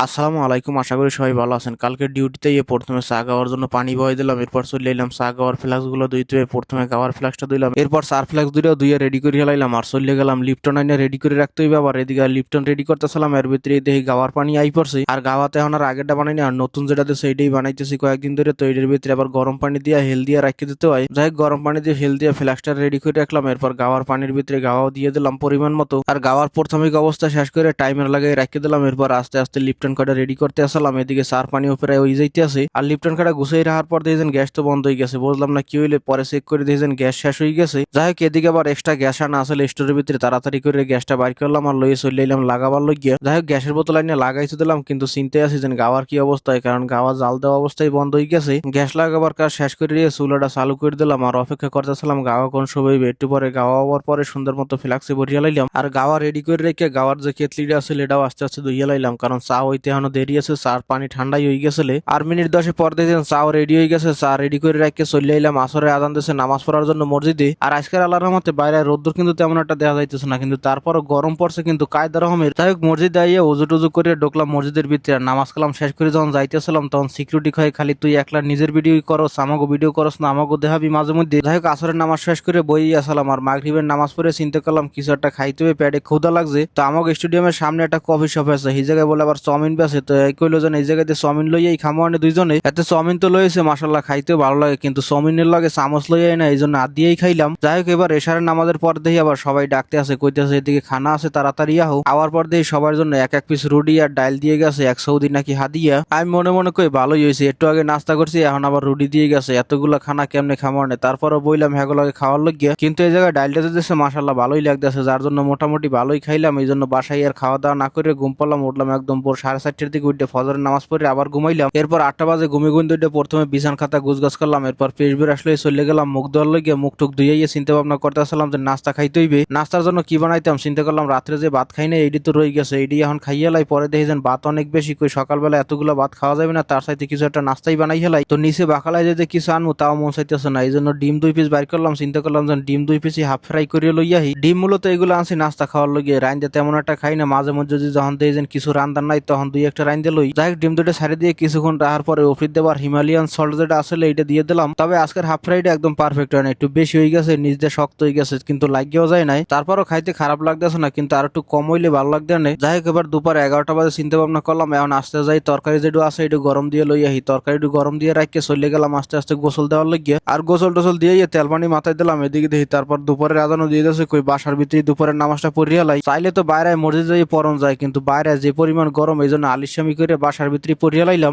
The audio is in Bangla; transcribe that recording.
আসসালামু আলাইকুম, আশা করি সবাই ভালো আছেন। কালকে ডিউটিতে গিয়ে প্রথমে চা খাওয়ার জন্য পানি বয়ে দিলাম, এরপর চলে এলাম চা খাওয়ার ফ্লাক্স গুলো ধুইতে। প্রথমে খাওয়ার ফ্লাক্সটা দিলাম, এরপর চার ফ্লাক্স ধুয়ে রেডি করে হেলাইলাম আর চলে গেলাম লিপটন আইনে রেডি করে রাখতে হইবে। আবার এদিকে লিপটন রেডি করতেছিলাম, এর ভিতরে দেখি গাওয়ার পানি আই পড়ছে। আর গাওয়াতে এখন আর আগেরটা বানাই না, আর নতুন যেটা দিচ্ছে সেইটাই বানাইতেছি কয়েকদিন ধরে। তো এটার ভিতরে আবার গরম পানি দিয়ে হেল দিয়ে রাখতে দিতে হয়। যাই হোক, গরম পানি দিয়ে হেল দিয়ে ফ্লাক্সটা রেডি করে রাখলাম, এরপর গাওয়ার পানির ভিতরে গাওয়াও দিয়ে দিলাম পরিমাণ মতো। আর গাওয়ার প্রাথমিক অবস্থা শেষ করে টাইমার লাগিয়ে রাখতে দিলাম। এরপর আস্তে আস্তে লিপটন কয়টা রেডি করতে আসলাম। এদিকে সার পানি উপরে ওই যাইতে আছে, আর লিপটন কাটা গুছিয়ে রাখার পর দেখেন গ্যাস তো বন্ধ হয়ে গেছে। বুঝলাম না কি হইলে, পরে চেক করে দেখেন গ্যাস শেষ হয়ে গেছে। যাই হোক, এদিকে আবার এক্সট্রা গ্যাস আনা আসলে স্টোরের ভিতরে, তাড়াতাড়ি করে গ্যাসটা বাইর করলাম আর লইয়ে চলে এলাম লাগাবার লইয়া। যাই হোক, গ্যাসের বোতল আইনে লাগাইতে দিলাম, কিন্তু চিনতে আছে যে গাওয়ার কি অবস্থা হয়, কারণ গাওয়া জাল দেওয়া অবস্থায় বন্ধ হয়ে গেছে। গ্যাস লাগাবার কাজ শেষ করে দিয়ে চুলাটা চালু করে দিলাম আর অপেক্ষা করতেছিলাম গাওয়া কোন সময় হইবে। একটু পরে গাওয়া হওয়ার পরে সুন্দর মতো ফ্লাক্সে ভরিয়া লাইলাম, আর গাওয়া রেডি করে রেখে গাওয়ার যে কেতলিটা আছে এটাও আস্তে আস্তে ধুইয়া লাইলাম, কারণ চা হইতে এখনো দেরি আছে। চার পানি ঠান্ডাই হয়ে গেছে। আর মিনিট 10 পর দেখেন চাও রেডি হয়ে গেছে। চা রেডি করে রেখে চলে এলাম আসরে আজান দিয়েছে নামাজ পড়ার জন্য মসজিদে। আর আজকের আল্লাহর রহমতে বাইরে রোদ্দুর কিন্তু তেমন একটা দেখা যাইতেছে না, কিন্তু তারপরও গরম পড়ছে কিন্তু কায়দা রকমের। যাই হোক, মসজিদে আইয়ে উজু টুজু করে ঢুকলাম মসজিদের ভিতরে। আর নামাজ কালাম শেষ করে যখন যাইতেছিলাম তখন সিকিউরিটি কয়, খালি তুই একলা নিজের ভিডিও করস, আমাকে ভিডিও করস না, আমাকে দেখাবি মাঝে মধ্যে। যাই হোক, আসরের নামাজ শেষ করে বই আসলাম আর মাগরিবের নামাজ পড়ে চিন্তা করলাম কিছু একটা খাইতে হবে, পেটে ক্ষুধা লাগছে। তো আমাকে স্টেডিয়ামের সামনে একটা কফি শপ আছে, এই জায়গায় বলে আবার চাউমিন বেছে। তো এই কইলো যেন এই জায়গাতে চাউমিন লইয়াই খামো আনে দুইজনে। এতে চাউমিন তো লইছে, মাসাল্লাহ খাইতেও ভালো লাগে, কিন্তু চাউমিনের লাগে চামচ লইয়াই না, এই জন্য হাত দিয়েই খাইলাম। যাই হোক, এবার এশারের নামাজের পর দেখি আবার সবাই ডাকতে আছে, কইতেছে এদিকে খানা আছে তাড়াতাড়ি আহো। আওয়ার পর দেখি সবার জন্য এক এক পিস রুটি আর ডাইল দিয়ে গেছে, এক সৌদি নাকি হাদিয়া। আমি মনে মনে কই ভালোই হয়েছে, একটু আগে নাস্তা করছি এখন আবার রুটি দিয়ে গেছে, এতগুলা খানা কেমনে খামো আনে। তারপরও বইলাম হ্যাগুলাকে খাওয়ার লাগিয়া, কিন্তু এই জায়গায় ডাইলটা দিতেছে মাসাল্লাহ ভালোই লাগতেছে, যার জন্য মোটামুটি ভালোই খাইলাম। এই জন্য বাসায় আর খাওয়া দাওয়া না করে ঘুম পারলাম, উঠলাম একদম ভোর 4:30টার দিকে, উঠে ফজরের নামাজ পড়ে আবার ঘুমাইলাম। এরপর 8টা বাজে ঘুমিয়ে উঠে প্রথমে বিছান খাতা গুছগাছ করলাম, এরপর পেশ বের আসলে চলে গেলাম মুখ ধোয়ার লইগে। মুখ টুক ধুইয়ে চিন্তা ভাবনা করতে আসলাম যে নাস্তা খাইতে হইবে। নাস্তার জন্য কি বানাইতাম চিন্তা করলাম, রাত্রে যে ভাত খাই না এইটি তো রয়ে গেছে, এইটি এখন খাইয়ে লাই। পরে দেখি যেন ভাত অনেক বেশি, কই সকালবেলা এতগুলো ভাত খাওয়া যাবে না, তার সাথে কিছু একটা নাস্তাই বানাই হেলাই। তো নিচে বাকালায় যেতে কিছু আনবো তাও মন চাইতেছে না, এই জন্য ডিম 2 পিস বাইর করলাম। চিন্তা করলাম যে ডিম 2 পিসই হাফ ফ্রাই করিয়ে লইয়াহি। ডিম মূলত এগুলো আনছি নাস্তা খাওয়ার লইগে, রাইন্দে তেমন একটা খাই না, মাঝে মধ্যে যদি যখন দেখি যেন কিছু রান্দার নাই তখন দুই একটা রাইন্দে লই। যাই হোক, ডিম দুটো ছাড়ি দিয়ে কিছুক্ষণ রাখার পরে অফিস দেবার হিমালয়ান সল্ট যেটা আসলে এটা দিয়ে দিলাম। তবে আজকের হাফ ফ্রাইটা একদম পারফেক্ট হয় না, একটু বেশি হয়ে গেছে, নিজ দিয়ে শক্ত হয়ে গেছে, কিন্তু লাগিয়েও যায় নাই। তারপরও খাইতে খারাপ লাগতেছে না, কিন্তু আর একটু কম হইলে ভালো লাগতে না। যাই হোক, এবার দুপুর 11টা বাজে চিন্তা ভাবনা করলাম এখন আসতে যাই তরকারি যেটু আছে একটু গরম দিয়ে লই আহি। তরকারি একটু গরম দিয়ে রাখিয়ে চলে গেলাম আস্তে আস্তে গোসল দেওয়ার লাগিয়ে। আর গোসল টোসল দিয়ে তেল পানি মাথায় দিলাম, এদিকে দেখি তারপর দুপুরের আজানও দিয়ে দিয়েছে, কই বাসার ভিতরে দুপুরের নামাজটা পড়িয়া লাই। চাইলে তো বাইরে মসজিদে যাই পরন যায়, কিন্তু বাইরে যে পরিমাণ গরম, এই জন্য আলিস্বামি করে বাসার ভিতরে পড়িয়া লাইলাম।